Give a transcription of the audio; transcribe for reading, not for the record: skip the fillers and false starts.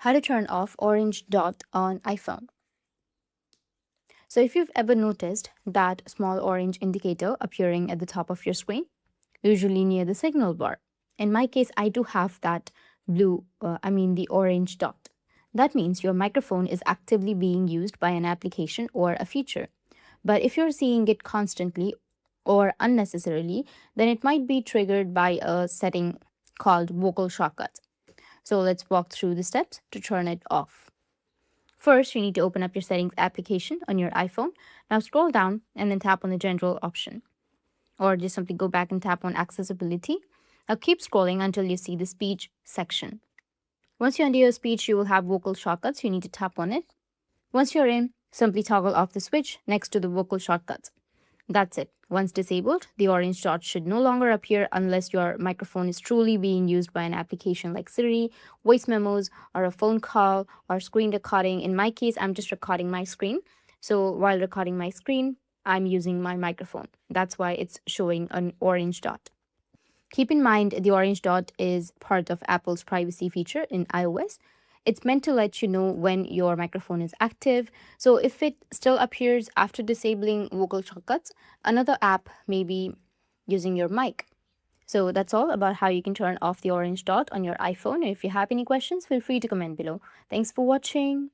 How to turn off orange dot on iPhone. So if you've ever noticed that small orange indicator appearing at the top of your screen, usually near the signal bar. In my case, I do have that the orange dot. That means your microphone is actively being used by an application or a feature. But if you're seeing it constantly or unnecessarily, then it might be triggered by a setting called vocal shortcuts. So let's walk through the steps to turn it off. First, you need to open up your settings application on your iPhone. Now scroll down and then tap on the general option, or just simply go back and tap on accessibility. Now keep scrolling until you see the speech section. Once you're under your speech, you will have vocal shortcuts. You need to tap on it. Once you're in, simply toggle off the switch next to the vocal shortcuts. That's it. Once disabled, the orange dot should no longer appear unless your microphone is truly being used by an application like Siri, voice memos, or a phone call, or screen recording. In my case, I'm just recording my screen. So while recording my screen, I'm using my microphone. That's why it's showing an orange dot. Keep in mind the orange dot is part of Apple's privacy feature in iOS. It's meant to let you know when your microphone is active. So if it still appears after disabling vocal shortcuts, another app may be using your mic. So that's all about how you can turn off the orange dot on your iPhone. If you have any questions, feel free to comment below. Thanks for watching.